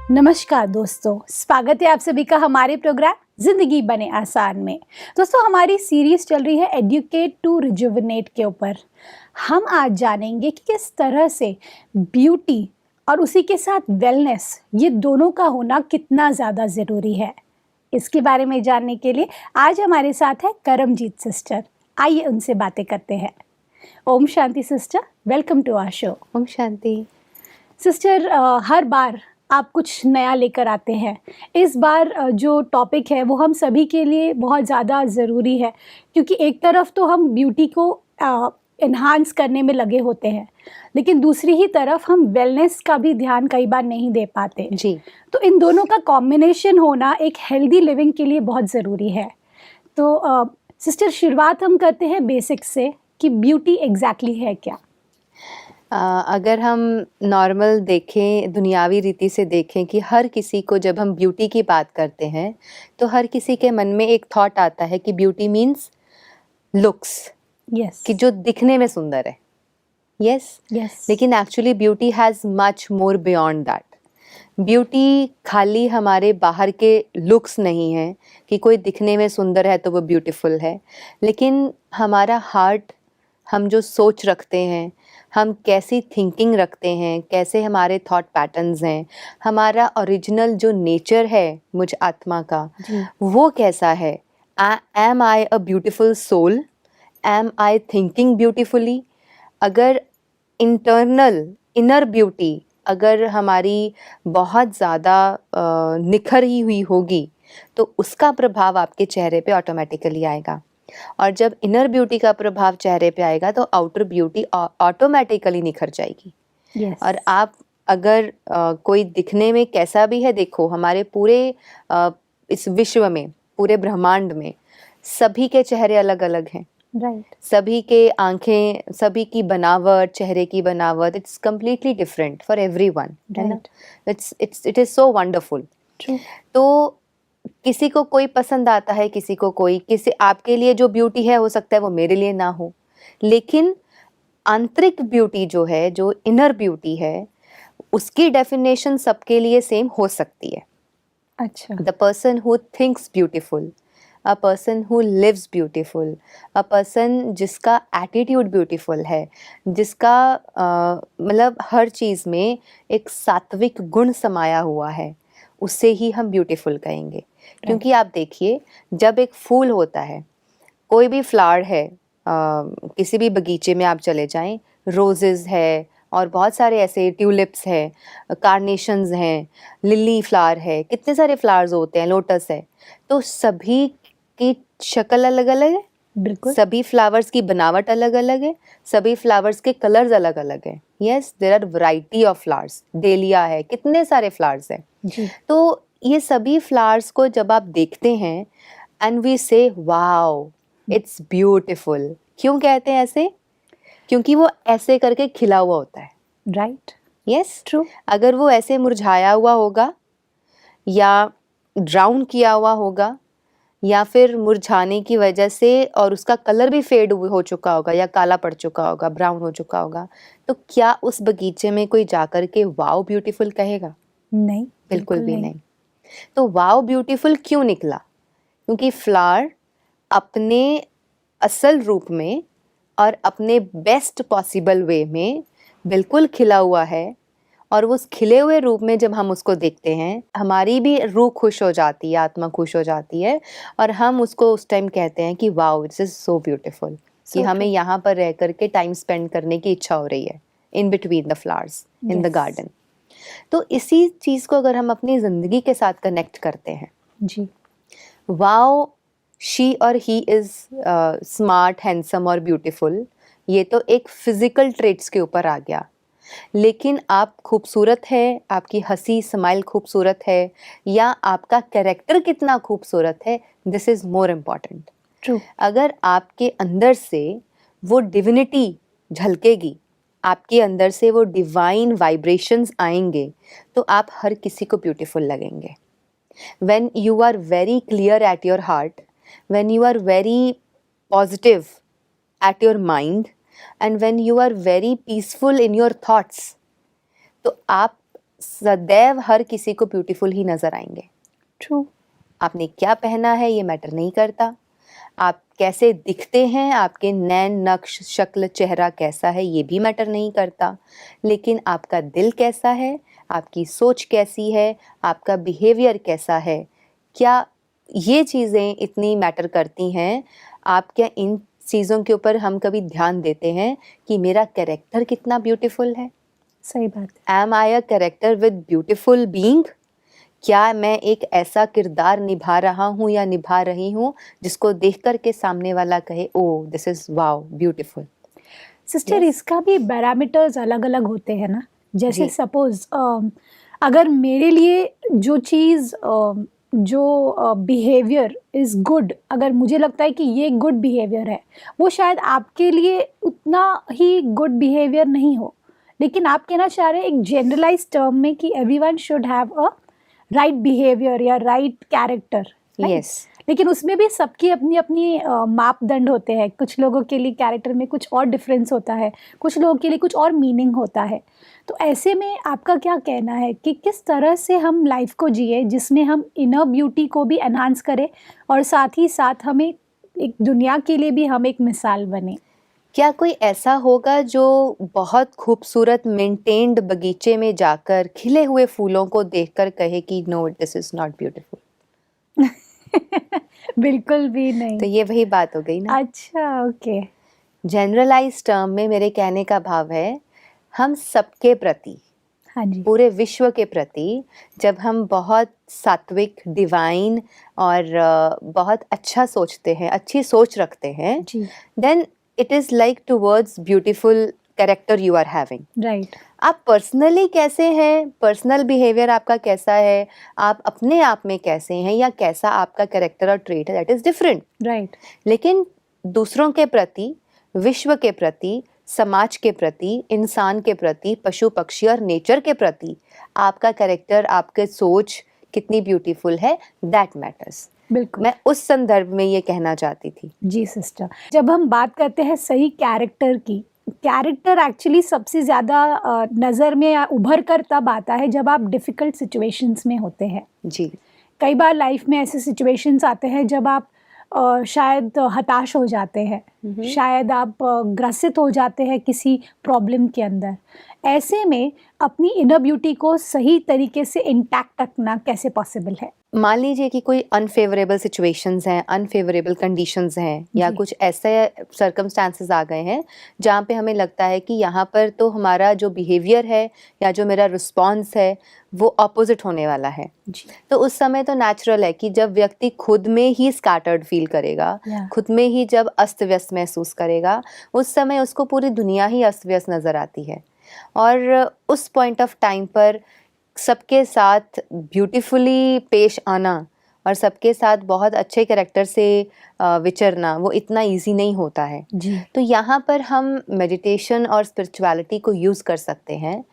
नमस्कार दोस्तों, स्वागत है आप सभी का हमारे प्रोग्राम जिंदगी बने आसान में। दोस्तों, हमारी सीरीज चल रही है एडुकेट टू रिजुविनेट के ऊपर। हम आज जानेंगे कि किस तरह से ब्यूटी और उसी के साथ वेलनेस, ये दोनों का होना कितना ज़्यादा ज़रूरी है। इसके बारे में जानने के लिए आज हमारे साथ है करमजीत सिस्टर। आइए उनसे बातें करते हैं। ओम शांति sister, welcome to our show. ओम शांति। सिस्टर, हर बार आप कुछ नया लेकर आते हैं। इस बार जो टॉपिक है वो हम सभी के लिए बहुत ज़्यादा ज़रूरी है, क्योंकि एक तरफ तो हम ब्यूटी को एनहांस करने में लगे होते हैं, लेकिन दूसरी ही तरफ हम वेलनेस का भी ध्यान कई बार नहीं दे पाते जी। तो इन दोनों का कॉम्बिनेशन होना एक हेल्दी लिविंग के लिए बहुत ज़रूरी है। तो सिस्टर, शुरुआत हम करते हैं बेसिक से कि ब्यूटी एग्जैक्टली है क्या। अगर हम नॉर्मल देखें, दुनियावी रीति से देखें कि हर किसी को जब हम ब्यूटी की बात करते हैं तो हर किसी के मन में एक थॉट आता है कि ब्यूटी मीन्स लुक्स, यस, कि जो दिखने में सुंदर है। यस, लेकिन actually beauty has much more beyond that. Beauty खाली हमारे बाहर के लुक्स नहीं है कि कोई दिखने में सुंदर है तो वो ब्यूटीफुल है, लेकिन हमारा हार्ट, हम जो सोच रखते हैं, हम कैसी थिंकिंग रखते हैं, कैसे हमारे थॉट पैटर्न्स हैं, हमारा ओरिजिनल जो नेचर है मुझ आत्मा का, वो कैसा है। Am I a beautiful soul? Am I thinking beautifully? अगर इंटरनल इनर ब्यूटी अगर हमारी बहुत ज़्यादा निखर ही हुई होगी तो उसका प्रभाव आपके चेहरे पे ऑटोमेटिकली आएगा, और जब इनर ब्यूटी का प्रभाव चेहरे पे आएगा तो आउटर ब्यूटी ऑटोमेटिकली निखर जाएगी। और आप अगर कोई दिखने में कैसा भी है, देखो हमारे पूरे इस विश्व में, पूरे ब्रह्मांड में सभी के चेहरे अलग अलग हैं। सभी के आंखें, सभी की बनावट, चेहरे की बनावट, it's completely different for everyone, है ना। It is so wonderful. तो किसी को कोई पसंद आता है, किसी को कोई, किसी आपके लिए जो ब्यूटी है हो सकता है वो मेरे लिए ना हो, लेकिन आंतरिक ब्यूटी जो है, जो इनर ब्यूटी है, उसकी डेफिनेशन सबके लिए सेम हो सकती है। अच्छा। The person who thinks beautiful, a person who lives beautiful, a person जिसका एटीट्यूड ब्यूटीफुल है, जिसका मतलब हर चीज़ में एक सात्विक गुण समाया हुआ है, उससे ही हम ब्यूटीफुल कहेंगे। क्योंकि आप देखिए, जब एक फूल होता है, कोई भी फ्लावर है, किसी भी बगीचे में आप चले जाएं, रोजेज़ है और बहुत सारे ऐसे ट्यूलिप्स है, कार्नेशंस हैं, लिली फ्लावर है, कितने सारे फ्लावर्स होते हैं, लोटस है, तो सभी की शक्ल अलग अलग है। बिल्कुल। सभी फ्लावर्स की बनावट अलग अलग है, सभी फ्लावर्स के कलर्स अलग अलग हैं। Yes, there are variety of flowers. Dahlia है, कितने सारे फ्लावर्स हैं। तो ये सभी फ्लावर्स को जब आप देखते हैं एंड वी से वाओ इट्स ब्यूटीफुल, क्यों कहते हैं ऐसे? क्योंकि वो ऐसे करके खिला हुआ होता है। राइट। Yes, true. अगर वो ऐसे मुरझाया हुआ होगा या ड्राउन किया हुआ होगा या फिर मुरझाने की वजह से और उसका कलर भी फेड हो चुका होगा या काला पड़ चुका होगा, ब्राउन हो चुका होगा, तो क्या उस बगीचे में कोई जाकर के वाओ ब्यूटीफुल कहेगा? नहीं, बिल्कुल भी नहीं। तो वाओ ब्यूटीफुल क्यों निकला? क्योंकि फ्लावर अपने असल रूप में और अपने बेस्ट पॉसिबल वे में बिल्कुल खिला हुआ है, और उस खिले हुए रूप में जब हम उसको देखते हैं, हमारी भी रूह खुश हो जाती है, आत्मा खुश हो जाती है, और हम उसको उस टाइम कहते हैं कि wow it's is so beautiful, कि हमें यहाँ पर रह करके टाइम स्पेंड करने की इच्छा हो रही है in between the flowers in the garden. तो इसी चीज़ को अगर हम अपनी ज़िंदगी के साथ कनेक्ट करते हैं, जी, वाओ शी और ही इज़ स्मार्ट, हैंडसम और ब्यूटीफुल, ये तो एक फिजिकल ट्रेट्स के ऊपर आ गया। लेकिन आप खूबसूरत है, आपकी हंसी स्माइल खूबसूरत है, या आपका कैरेक्टर कितना खूबसूरत है, this is more important. True. अगर आपके अंदर से वो डिविनिटी झलकेगी, आपके अंदर से वो डिवाइन वाइब्रेशंस आएंगे, तो आप हर किसी को ब्यूटीफुल लगेंगे। When you are very clear at your heart, when you are very positive at your mind, and when you are very peaceful in your thoughts, तो आप सदैव हर किसी को ब्यूटीफुल ही नजर आएंगे। ट्रू। आपने क्या पहना है ये मैटर नहीं करता, आप कैसे दिखते हैं, आपके नैन नक्श शक्ल चेहरा कैसा है ये भी मैटर नहीं करता, लेकिन आपका दिल कैसा है, आपकी सोच कैसी है, आपका बिहेवियर कैसा है, क्या ये चीज़ें इतनी मैटर करती हैं। आप क्या इन चीज़ों के ऊपर हम कभी ध्यान देते हैं कि मेरा कैरेक्टर कितना ब्यूटीफुल है? सही बात है। Am I a character with beautiful being? क्या मैं एक ऐसा किरदार निभा रहा हूँ या निभा रही हूँ जिसको देख कर के सामने वाला कहे oh this is wow beautiful? Sister इसका भी पैरामीटर्स अलग अलग होते हैं ना। जैसे जी। सपोज अगर मेरे लिए जो चीज़ जो बिहेवियर इज़ गुड, अगर मुझे लगता है कि ये गुड बिहेवियर है, वो शायद आपके लिए उतना ही गुड बिहेवियर नहीं हो, लेकिन आप कहना चाह रहे हैं एक जनरलाइज टर्म में कि everyone should have a right behaviour या राइट कैरेक्टर। यस। लेकिन उसमें भी सबकी अपनी अपनी मापदंड होते हैं। कुछ लोगों के लिए कैरेक्टर में कुछ और डिफरेंस होता है, कुछ लोगों के लिए कुछ और मीनिंग होता है। तो ऐसे में आपका क्या कहना है कि किस तरह से हम लाइफ को जिए जिसमें हम इनर ब्यूटी को भी एनहांस करें और साथ ही साथ हमें एक दुनिया के लिए भी हम एक मिसाल बने? क्या कोई ऐसा होगा जो बहुत खूबसूरत मेंटेन्ड बगीचे में जाकर खिले हुए फूलों को देखकर कहे कि no this is not beautiful? बिल्कुल भी नहीं। तो ये वही बात हो गई ना। अच्छा, ओके। जनरलाइज टर्म में मेरे कहने का भाव है हम सबके प्रति, हाँ जी। पूरे विश्व के प्रति जब हम बहुत सात्विक, डिवाइन और बहुत अच्छा सोचते हैं, अच्छी सोच रखते हैं, जी। Then it is like towards beautiful character you are having. Right. आप पर्सनली कैसे हैं, पर्सनल बिहेवियर आपका कैसा है, आप अपने आप में कैसे हैं या कैसा आपका कैरेक्टर और ट्रेट है, दैट इज़ डिफरेंट। राइट। लेकिन दूसरों के प्रति, विश्व के प्रति, समाज के प्रति, इंसान के प्रति, पशु पक्षी और नेचर के प्रति आपका कैरेक्टर, आपके सोच कितनी ब्यूटीफुल है, दैट मैटर्स। बिल्कुल। मैं उस संदर्भ में ये कहना चाहती थी। जी सिस्टर, जब हम बात करते हैं सही कैरेक्टर की, कैरेक्टर एक्चुअली सबसे ज़्यादा नज़र में या उभर कर तब आता है जब आप डिफ़िकल्ट सिचुएशंस में होते हैं। जी। कई बार लाइफ में ऐसे सिचुएशंस आते हैं जब आप शायद हताश हो जाते हैं, शायद आप ग्रसित हो जाते हैं किसी प्रॉब्लम के अंदर। ऐसे में अपनी इनर ब्यूटी को सही तरीके से इंटैक्ट रखना कैसे पॉसिबल है? मान लीजिए कि कोई अनफेवरेबल सिचुएशंस हैं, अनफेवरेबल कंडीशंस हैं या जी। कुछ ऐसे सर्कमस्टांसेस आ गए हैं जहाँ पे हमें लगता है कि यहाँ पर तो हमारा जो बिहेवियर है या जो मेरा रिस्पॉन्स है वो ऑपोजिट होने वाला है। जी। तो उस समय तो नेचुरल है कि जब व्यक्ति खुद में ही स्कैटर्ड फील करेगा, खुद में ही जब अस्त व्यस्त महसूस करेगा, उस समय उसको पूरी दुनिया ही अस्त व्यस्त नज़र आती है। और उस पॉइंट ऑफ टाइम पर सबके साथ ब्यूटीफुली पेश आना और सबके साथ बहुत अच्छे कैरेक्टर से विचरना वो इतना इजी नहीं होता है। जी। तो यहाँ पर हम मेडिटेशन और स्पिरिचुअलिटी को यूज़ कर सकते हैं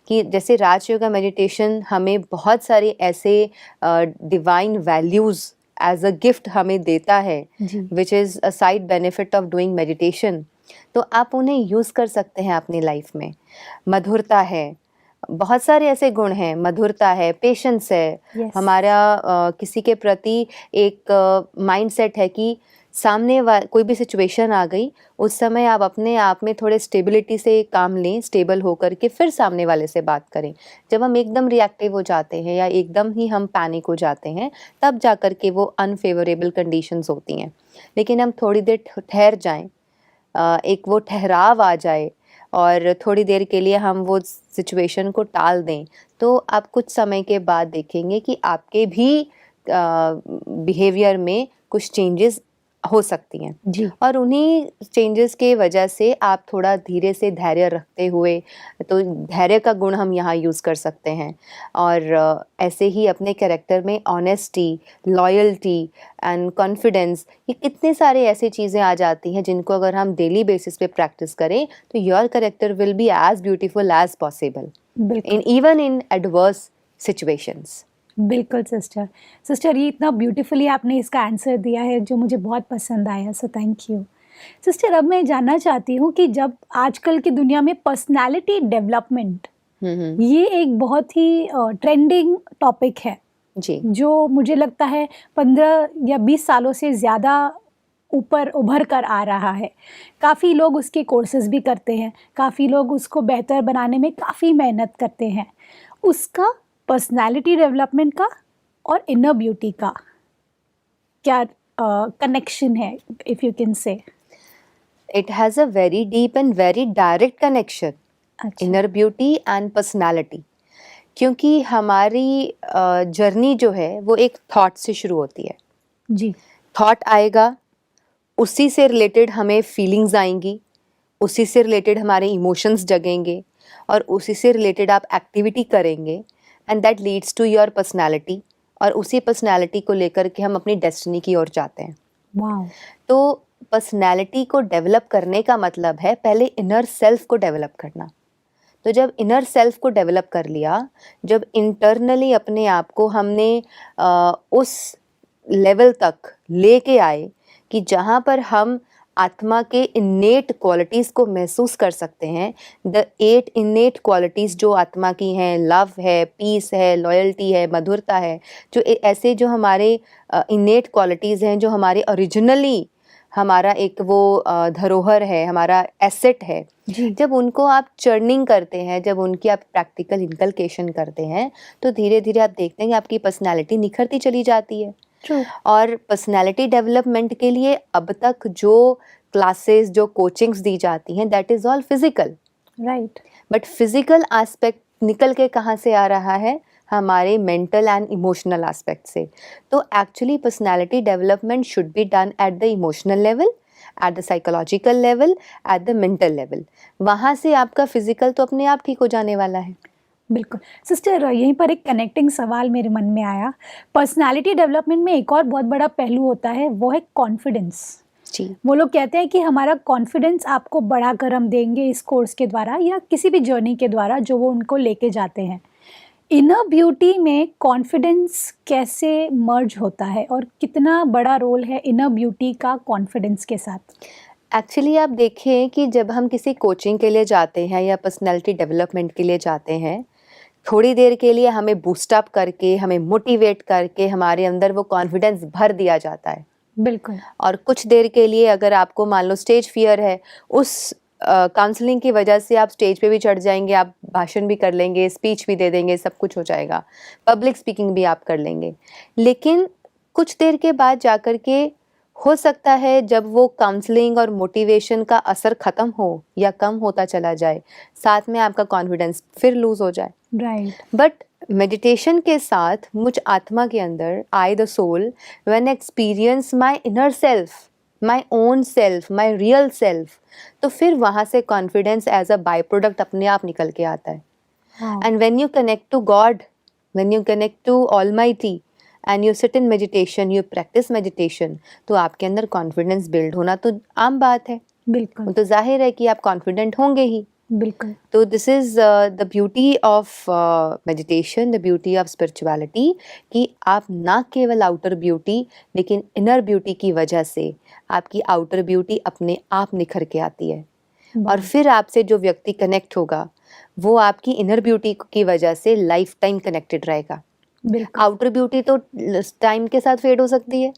कि जैसे राजयोगा मेडिटेशन हमें बहुत सारे ऐसे divine values as a gift हमें देता है, which is a side benefit of doing meditation. तो आप उन्हें यूज़ कर सकते हैं अपनी लाइफ में। मधुरता है, बहुत सारे ऐसे गुण हैं, मधुरता है, पेशेंस है, हमारा किसी के प्रति एक माइंडसेट है कि सामने कोई भी सिचुएशन आ गई उस समय आप अपने आप में थोड़े स्टेबिलिटी से काम लें, स्टेबल होकर के फिर सामने वाले से बात करें। जब हम एकदम रिएक्टिव हो जाते हैं या एकदम ही हम पैनिक हो जाते हैं तब जा कर के वो अनफेवरेबल कंडीशंस होती हैं। लेकिन हम थोड़ी देर ठहर जाएं, एक वो ठहराव आ जाए और थोड़ी देर के लिए हम वो सिचुएशन को टाल दें, तो आप कुछ समय के बाद देखेंगे कि आपके भी बिहेवियर में कुछ चेंजेस हो सकती हैं। जी। और उन्हीं चेंजेस के वजह से आप थोड़ा धीरे से धैर्य रखते हुए, तो धैर्य का गुण हम यहाँ यूज़ कर सकते हैं। और ऐसे ही अपने कैरेक्टर में ऑनेस्टी, लॉयल्टी एंड कॉन्फिडेंस, ये कितने सारे ऐसी चीज़ें आ जाती हैं जिनको अगर हम डेली बेसिस पे प्रैक्टिस करें तो your character will be as beautiful as possible in even in adverse situations. बिल्कुल सिस्टर, ये इतना ब्यूटीफुली आपने इसका आंसर दिया है जो मुझे बहुत पसंद आया, सो थैंक यू। सिस्टर, अब मैं जानना चाहती हूँ कि जब आजकल की दुनिया में पर्सनालिटी डेवलपमेंट ये एक बहुत ही ट्रेंडिंग टॉपिक है जी जो मुझे लगता है 15 या 20 सालों से ज़्यादा ऊपर उभर कर आ रहा है। काफ़ी लोग उसके कोर्सेज भी करते हैं, काफ़ी लोग उसको बेहतर बनाने में काफ़ी मेहनत करते हैं। उसका पर्सनालिटी डेवलपमेंट का और इनर ब्यूटी का क्या कनेक्शन है, if you can say? It has a very deep and very direct connection, अच्छा। Inner beauty and personality. क्योंकि हमारी जर्नी जो है वो एक थॉट से शुरू होती है। जी। थॉट आएगा, उसी से रिलेटेड हमें फीलिंग्स आएंगी, उसी से रिलेटेड हमारे इमोशंस जगेंगे और उसी से रिलेटेड आप एक्टिविटी करेंगे and that leads to your personality, और उसी पर्सनालिटी को लेकर के हम अपनी डेस्टिनी की ओर जाते हैं। वाओ। तो पर्सनालिटी को डेवलप करने का मतलब है पहले इनर सेल्फ को डेवलप करना। तो जब इनर सेल्फ को डेवलप कर लिया, जब इंटरनली अपने आप को हमने उस लेवल तक लेके आए कि जहाँ पर हम आत्मा के इन्नेट क्वालिटीज़ को महसूस कर सकते हैं, द 8 इन्नेट क्वालिटीज़ जो आत्मा की हैं, लव है, पीस है, लॉयल्टी है, मधुरता है, जो ऐसे जो हमारे इन्नेट क्वालिटीज़ हैं, जो हमारे ओरिजिनली हमारा एक वो धरोहर है, हमारा एसेट है। जी। जब उनको आप चर्निंग करते हैं, जब उनकी आप प्रैक्टिकल इनकलकेशन करते हैं, तो धीरे धीरे आप देखते हैं कि आपकी पर्सनैलिटी निखरती चली जाती है। ट्रू। और पर्सनैलिटी डेवलपमेंट के लिए अब तक जो क्लासेस, जो कोचिंग्स दी जाती हैं, that is all physical. Right. But physical aspect निकल के कहाँ से आ रहा है? हमारे मेंटल एंड इमोशनल एस्पेक्ट से। तो actually personality development should be done at the emotional level, at the psychological level, at the mental level. वहाँ से आपका फिजिकल तो अपने आप ठीक हो जाने वाला है। बिल्कुल। सिस्टर, यहीं पर एक कनेक्टिंग सवाल मेरे मन में आया। पर्सनालिटी डेवलपमेंट में एक और बहुत बड़ा पहलू होता है, वो है कॉन्फिडेंस। जी। वो लोग कहते हैं कि हमारा कॉन्फिडेंस आपको बढ़ाकर हम देंगे इस कोर्स के द्वारा या किसी भी जर्नी के द्वारा जो वो उनको लेके जाते हैं। इनर ब्यूटी में कॉन्फिडेंस कैसे मर्ज होता है और कितना बड़ा रोल है इनर ब्यूटी का कॉन्फिडेंस के साथ? एक्चुअली आप देखें कि जब हम किसी कोचिंग के लिए जाते हैं या पर्सनैलिटी डेवलपमेंट के लिए जाते हैं, थोड़ी देर के लिए हमें बूस्ट अप करके, हमें मोटिवेट करके हमारे अंदर वो कॉन्फिडेंस भर दिया जाता है। बिल्कुल। और कुछ देर के लिए अगर आपको मान लो स्टेज फियर है, उस काउंसलिंग की वजह से आप स्टेज पे भी चढ़ जाएंगे, आप भाषण भी कर लेंगे, स्पीच भी दे देंगे, सब कुछ हो जाएगा, पब्लिक स्पीकिंग भी आप कर लेंगे। लेकिन कुछ देर के बाद जाकर के हो सकता है जब वो काउंसलिंग और मोटिवेशन का असर ख़त्म हो या कम होता चला जाए, साथ में आपका कॉन्फिडेंस फिर लूज़ हो जाए। राइट। बट मेडिटेशन के साथ मुझ आत्मा के अंदर, I the soul, when experience my inner self, my own self, my real self, तो फिर वहाँ से confidence as a by product अपने आप निकल के आता है। And when you connect to God, when you connect to almighty and you sit in meditation, you practice meditation, तो आपके अंदर कॉन्फिडेंस बिल्ड होना तो आम बात है। बिल्कुल। तो जाहिर है कि आप कॉन्फिडेंट होंगे ही। बिल्कुल। तो this is the beauty of meditation, the beauty of spirituality, कि आप ना केवल आउटर ब्यूटी लेकिन इनर ब्यूटी की वजह से आपकी आउटर ब्यूटी अपने आप निखर के आती है। और फिर आपसे जो व्यक्ति कनेक्ट होगा वो आपकी इनर ब्यूटी की वजह से लाइफ टाइम कनेक्टेड रहेगा। बिल्कुल। आउटर ब्यूटी तो टाइम के साथ फेड हो सकती है।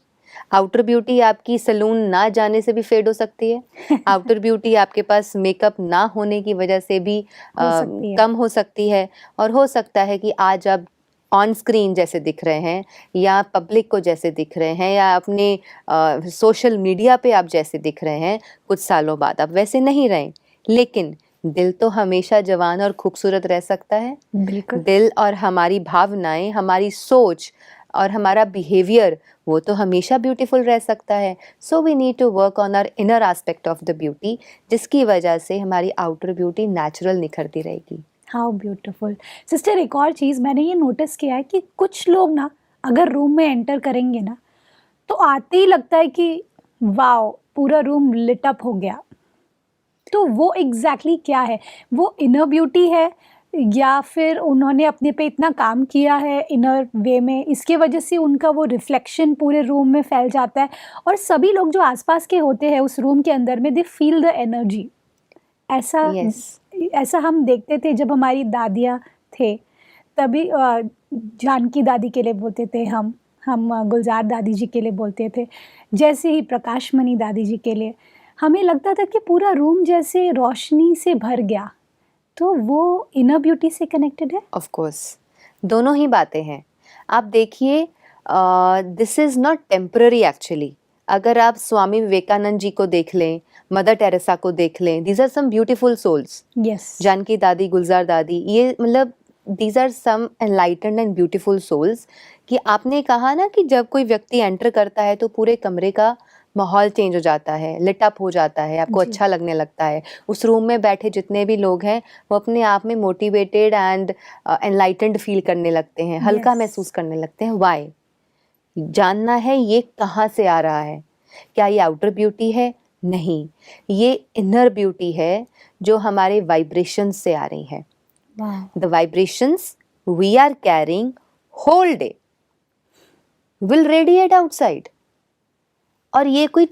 आउटर ब्यूटी आपकी सलून ना जाने से भी फेड हो सकती है। आउटर ब्यूटी आपके पास मेकअप ना होने की वजह से भी सकती है। कम हो सकती है। और हो सकता है कि आज आप ऑन स्क्रीन जैसे दिख रहे हैं या पब्लिक को जैसे दिख रहे हैं या अपने सोशल मीडिया पे आप जैसे दिख रहे हैं, कुछ सालों बाद आप वैसे नहीं रहें, लेकिन दिल तो हमेशा जवान और खूबसूरत रह सकता है। बिल्कुल। दिल और हमारी भावनाएं, हमारी सोच और हमारा बिहेवियर, वो तो हमेशा ब्यूटीफुल रह सकता है। So we need to work on our inner aspect of the beauty, जिसकी वजह से हमारी आउटर ब्यूटी नेचुरल निखरती रहेगी। How beautiful. सिस्टर, एक और चीज़ मैंने ये नोटिस किया है कि कुछ लोग ना अगर रूम में एंटर करेंगे ना तो आते ही लगता है कि वाओ, पूरा रूम लिट अप हो गया। तो वो एग्जैक्टली क्या है? वो इनर ब्यूटी है या फिर उन्होंने अपने पे इतना काम किया है इनर वे में, इसके वजह से उनका वो रिफ्लेक्शन पूरे रूम में फैल जाता है और सभी लोग जो आसपास के होते हैं उस रूम के अंदर में, दे फील द एनर्जी। ऐसा Yes. ऐसा हम देखते थे जब हमारी दादियाँ थे, तभी जानकी दादी के लिए बोलते थे हम गुलजार दादी जी के लिए बोलते थे। जैसे ही प्रकाशमणि दादी जी के लिए, हमें लगता था कि पूरा रूम जैसे रोशनी से भर गया। तो वो इनर ब्यूटी से कनेक्टेड है? ऑफ कोर्स, दोनों ही बातें हैं। आप देखिए, this is not temporary actually. अगर आप स्वामी विवेकानंद जी को देख लें, मदर टेरेसा को देख लें, these are some beautiful souls. Yes. Janki दादी, गुलजार दादी, ये मतलब these are some enlightened and beautiful souls. कि आपने कहा ना कि जब कोई व्यक्ति एंटर करता है तो पूरे कमरे का माहौल चेंज हो जाता है, लिट अप हो जाता है, आपको जी। अच्छा लगने लगता है। उस रूम में बैठे जितने भी लोग हैं वो अपने आप में मोटिवेटेड एंड एनलाइटेंड फील करने लगते हैं, हल्का Yes. महसूस करने लगते हैं। वाई? जानना है ये कहाँ से आ रहा है। क्या ये आउटर ब्यूटी है? नहीं, ये इनर ब्यूटी है जो हमारे वाइब्रेशंस से आ रही है। Wow. The vibrations we are carrying whole day will radiate outside. और ये कोई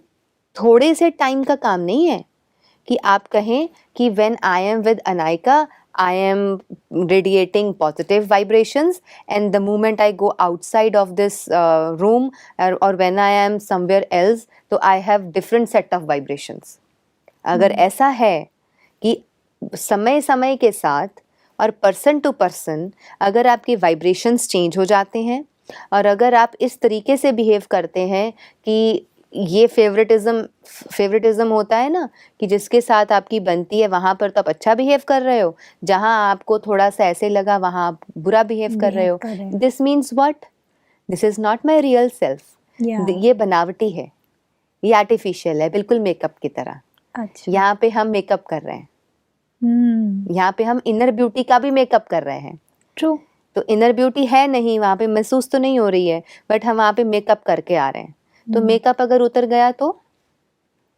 थोड़े से टाइम का काम नहीं है कि आप कहें कि when I am with Anaika, I am radiating positive vibrations, and the moment I go outside of this room, or when I am somewhere else, तो I have different set of vibrations. अगर ऐसा है कि समय समय के साथ और पर्सन टू पर्सन अगर आपके वाइब्रेशंस चेंज हो जाते हैं, और अगर आप इस तरीके से बिहेव करते हैं कि ये फेवरेटिज्म होता है ना, कि जिसके साथ आपकी बनती है वहाँ पर तो आप अच्छा बिहेव कर रहे हो, जहाँ आपको थोड़ा सा ऐसे लगा वहाँ आप बुरा बिहेव कर रहे हो। This means what? This is not my real self. ये बनावटी है, ये आर्टिफिशियल है, बिल्कुल मेकअप की तरह। अच्छा। यहाँ पे हम मेकअप कर रहे हैं, यहाँ पे हम इनर ब्यूटी का भी मेकअप कर रहे हैं। ट्रू। तो इनर ब्यूटी है नहीं वहाँ पे, महसूस तो नहीं हो रही है, बट हम वहाँ पे मेकअप करके आ रहे हैं। तो मेकअप अगर उतर गया तो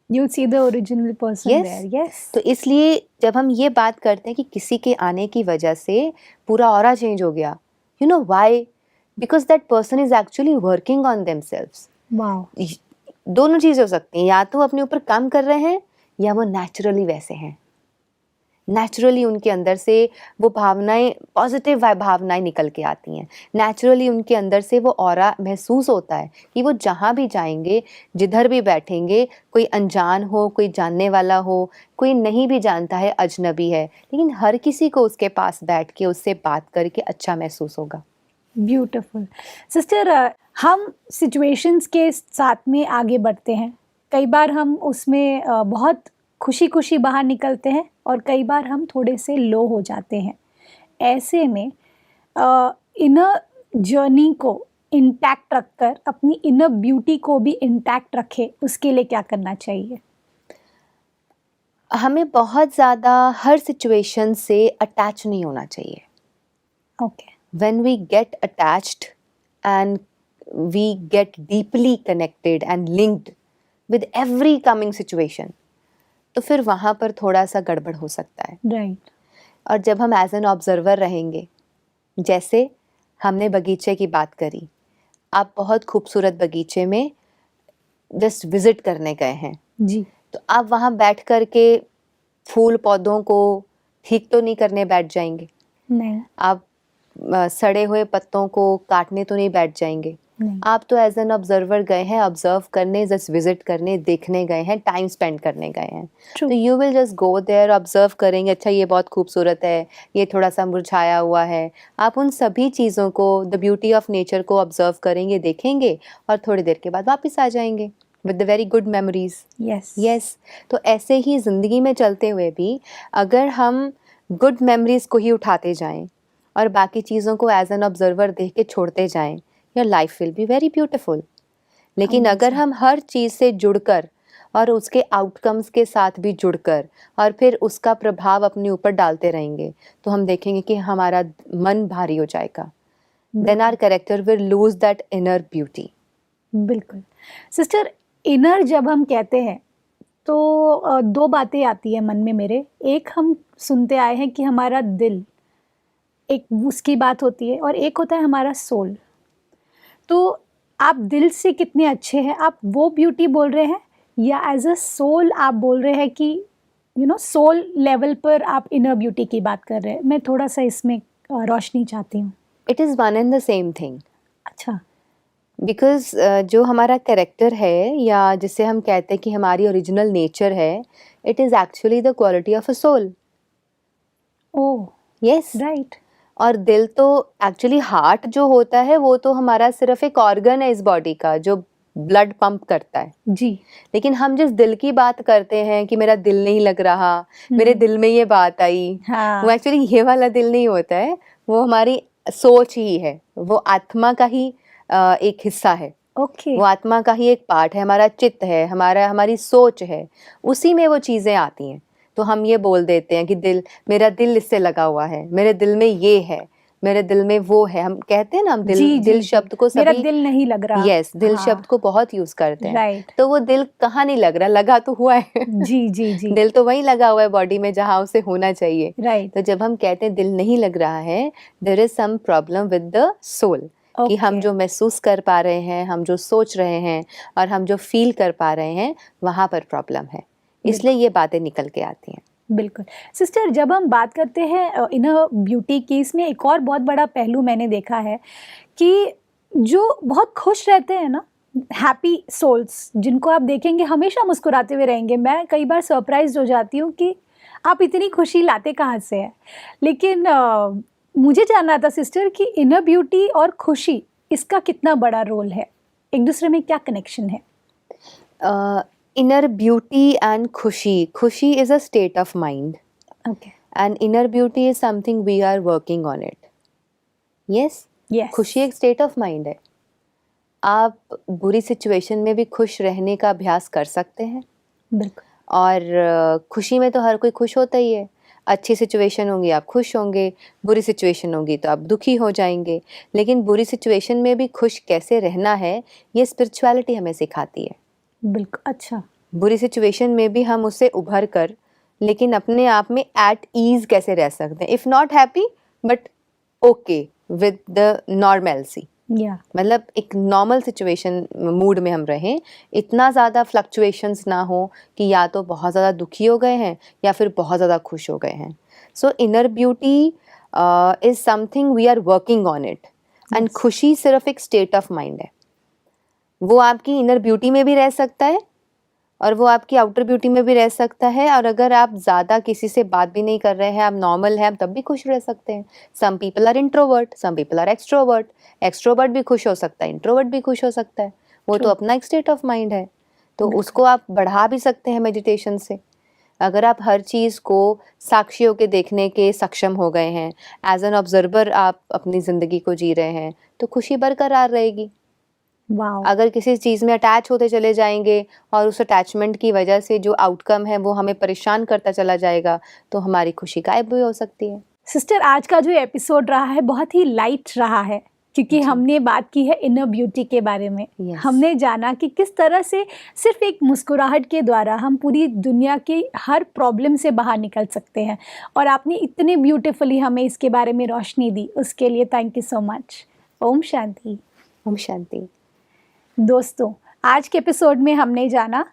you'll see the original person Yes. there. Yes. तो इसलिए जब हम ये बात करते हैं कि किसी के आने की वजह से पूरा ऑरा चेंज हो गया, you know why? Because that person is actually working on themselves. Wow. दोनों चीज़ें हो सकती हैं, या तो अपने ऊपर काम कर रहे हैं या वो नेचुरली वैसे हैं। नेचुरली उनके अंदर से वो भावनाएं, पॉजिटिव भावनाएं निकल के आती हैं। नेचुरली उनके अंदर से वो ऑरा महसूस होता है कि वो जहाँ भी जाएंगे, जिधर भी बैठेंगे, कोई अनजान हो, कोई जानने वाला हो, कोई नहीं भी जानता है, अजनबी है, लेकिन हर किसी को उसके पास बैठ के उससे बात करके अच्छा महसूस होगा। ब्यूटिफुल सिस्टर, हम सिचुएशंस के साथ में आगे बढ़ते हैं। कई बार हम उसमें बहुत खुशी खुशी बाहर निकलते हैं और कई बार हम थोड़े से लो हो जाते हैं। ऐसे में इनर जर्नी को इंटैक्ट रखकर अपनी इनर ब्यूटी को भी इंटैक्ट रखे, उसके लिए क्या करना चाहिए? हमें बहुत ज़्यादा हर सिचुएशन से अटैच नहीं होना चाहिए। Okay. When we get attached and we get deeply connected and linked with every coming situation, तो फिर वहाँ पर थोड़ा सा गड़बड़ हो सकता है। राइट। और जब हम एज एन ऑब्जर्वर रहेंगे, जैसे हमने बगीचे की बात करी, आप बहुत खूबसूरत बगीचे में जस्ट विजिट करने गए हैं जी। तो आप वहाँ बैठ कर के फूल पौधों को ठीक तो नहीं करने बैठ जाएंगे, नहीं। आप सड़े हुए पत्तों को काटने तो नहीं बैठ जाएंगे। नहीं। आप तो एज एन ऑब्जर्वर गए हैं, ऑब्जर्व करने, जस्ट विजिट करने, देखने गए हैं, टाइम स्पेंड करने गए हैं। True. तो you will just go there, observe करेंगे, अच्छा ये बहुत खूबसूरत है, ये थोड़ा सा मुरझाया हुआ है। आप उन सभी चीज़ों को, द ब्यूटी ऑफ नेचर को ऑब्जर्व करेंगे, देखेंगे, और थोड़ी देर के बाद वापस आ जाएंगे with the very good memories. Yes. तो ऐसे ही ज़िंदगी में चलते हुए भी अगर हम गुड मेमोरीज को ही उठाते जाएं और बाकी चीज़ों को एज एन ऑब्जर्वर देख के छोड़ते जाएं, your life will be very beautiful. लेकिन अगर हम हर चीज़ से जुड़कर और उसके आउटकम्स के साथ भी जुड़कर और फिर उसका प्रभाव अपने ऊपर डालते रहेंगे, तो हम देखेंगे कि हमारा मन भारी हो जाएगा। Then our character will lose that inner beauty. बिल्कुल सिस्टर, इनर जब हम कहते हैं तो दो बातें आती है मन में मेरे। एक, हम सुनते आए हैं कि हमारा दिल, एक उसकी बात होती है, और एक होता है हमारा सोल। तो आप दिल से कितने अच्छे हैं, आप वो ब्यूटी बोल रहे हैं, या एज अ सोल आप बोल रहे हैं कि सोल लेवल पर आप इनर ब्यूटी की बात कर रहे हैं, मैं थोड़ा सा इसमें रोशनी चाहती हूँ। It is one and the same thing, अच्छा। बिकॉज जो हमारा कैरेक्टर है या जिसे हम कहते हैं कि हमारी ओरिजिनल नेचर है, it is actually the quality of a soul. Oh yes, right. और दिल तो एक्चुअली, हार्ट जो होता है वो तो हमारा सिर्फ एक ऑर्गन है इस बॉडी का जो ब्लड पंप करता है। जी। लेकिन हम जिस दिल की बात करते हैं कि मेरा दिल नहीं लग रहा, मेरे दिल में ये बात आई, हाँ। वो एक्चुअली ये वाला दिल नहीं होता है, वो हमारी सोच ही है, वो आत्मा का ही एक हिस्सा है। ओके। वो आत्मा का ही एक पार्ट है, हमारा चित्त है, हमारी सोच है, उसी में वो चीज़ें आती हैं। तो हम ये बोल देते हैं कि मेरा दिल इससे लगा हुआ है, मेरे दिल में ये है, मेरे दिल में वो है। हम कहते हैं ना, हम दिल शब्द को मेरा दिल नहीं लग रहा। यस, दिल शब्द को बहुत यूज करते हैं। राइट। तो वो दिल कहाँ नहीं लग रहा, लगा तो हुआ है। जी जी जी। दिल तो वहीं लगा हुआ है बॉडी में जहाँ उसे होना चाहिए। राइट। तो जब हम कहते हैं दिल नहीं लग रहा है, there is some problem with the soul, कि हम जो महसूस कर पा रहे हैं, हम जो सोच रहे हैं और हम जो फील कर पा रहे हैं, वहाँ पर प्रॉब्लम है, इसलिए ये बातें निकल के आती हैं। बिल्कुल। सिस्टर, जब हम बात करते हैं इनर ब्यूटी की, इसमें एक और बहुत बड़ा पहलू मैंने देखा है कि जो बहुत खुश रहते हैं ना, हैप्पी सोल्स, जिनको आप देखेंगे हमेशा मुस्कुराते हुए रहेंगे। मैं कई बार सरप्राइज हो जाती हूँ कि आप इतनी खुशी लाते कहाँ से हैं। लेकिन मुझे जानना था सिस्टर कि इनर ब्यूटी और खुशी, इसका कितना बड़ा रोल है, एक दूसरे में क्या कनेक्शन है? Inner beauty and खुशी is a state of mind. Okay. And inner beauty is something we are working on it. Yes? Yes. खुशी एक state of mind है। आप बुरी सिचुएशन में भी खुश रहने का अभ्यास कर सकते हैं। बिल्कुल। और खुशी में तो हर कोई खुश होता ही है। अच्छी सिचुएशन होंगी आप खुश होंगे, बुरी सिचुएशन होगी तो आप दुखी हो जाएंगे। लेकिन बुरी सिचुएशन में भी खुश कैसे रहना है, ये स्पिरिचुअलिटी हमें सिखाती है। बिल्कुल। अच्छा। बुरी सिचुएशन में भी हम उससे उभर कर, लेकिन अपने आप में एट ईज कैसे रह सकते हैं, if not happy but okay with the normalcy. मतलब एक नॉर्मल सिचुएशन मूड में हम रहें, इतना ज़्यादा फ्लक्चुएशंस ना हो कि या तो बहुत ज़्यादा दुखी हो गए हैं या फिर बहुत ज़्यादा खुश हो गए हैं। So inner beauty is something we are working on it. And खुशी सिर्फ एक स्टेट ऑफ माइंड है। वो आपकी इनर ब्यूटी में भी रह सकता है और वो आपकी आउटर ब्यूटी में भी रह सकता है। और अगर आप ज़्यादा किसी से बात भी नहीं कर रहे हैं, आप नॉर्मल हैं, आप तब भी खुश रह सकते हैं। Some people are introvert, some people are extrovert. Extrovert भी खुश हो सकता है, इंट्रोवर्ट भी खुश हो सकता है। वो तो अपना एक स्टेट ऑफ माइंड है, तो उसको आप बढ़ा भी सकते हैं मेडिटेशन से। अगर आप हर चीज़ को साक्षी होकर देखने के सक्षम हो गए हैं, एज एन ऑब्जर्वर आप अपनी ज़िंदगी को जी रहे हैं, तो खुशी बरकरार रहेगी। अगर किसी चीज़ में अटैच होते चले जाएंगे और उस अटैचमेंट की वजह से जो आउटकम है वो हमें परेशान करता चला जाएगा, तो हमारी खुशी गायब भी हो सकती है। सिस्टर, आज का जो एपिसोड रहा है बहुत ही लाइट रहा है, क्योंकि हमने बात की है इनर ब्यूटी के बारे में। हमने जाना कि किस तरह से सिर्फ एक मुस्कुराहट के द्वारा हम पूरी दुनिया की हर प्रॉब्लम से बाहर निकल सकते हैं। और आपने इतने ब्यूटीफुली हमें इसके बारे में रोशनी दी, उसके लिए thank you so much. Om Shanti. Om Shanti. दोस्तों, आज के एपिसोड में हमने जाना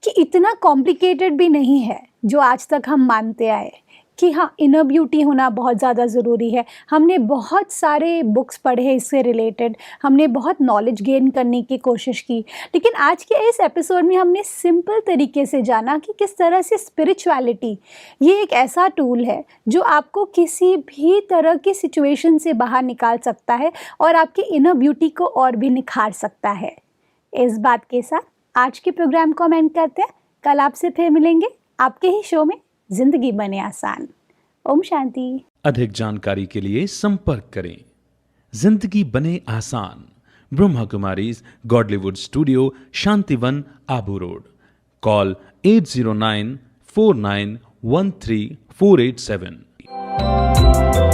कि इतना कॉम्प्लिकेटेड भी नहीं है जो आज तक हम मानते आए कि हाँ, इनर ब्यूटी होना बहुत ज़्यादा ज़रूरी है। हमने बहुत सारे बुक्स पढ़े इससे रिलेटेड, हमने बहुत नॉलेज गेन करने की कोशिश की, लेकिन आज के इस एपिसोड में हमने सिंपल तरीके से जाना कि किस तरह से स्पिरिचुअलिटी ये एक ऐसा टूल है जो आपको किसी भी तरह की सिचुएशन से बाहर निकाल सकता है और आपकी इनर ब्यूटी को और भी निखार सकता है। इस बात के साथ आज के प्रोग्राम को हम एंड करते हैं। कल आपसे फिर मिलेंगे आपके ही शो में जिंदगी बने आसान। ओम शांति। अधिक जानकारी के लिए संपर्क करें जिंदगी बने आसान, Brahma Kumaris Godlywood studio, Shantivan, Abu road. Call 8094913487।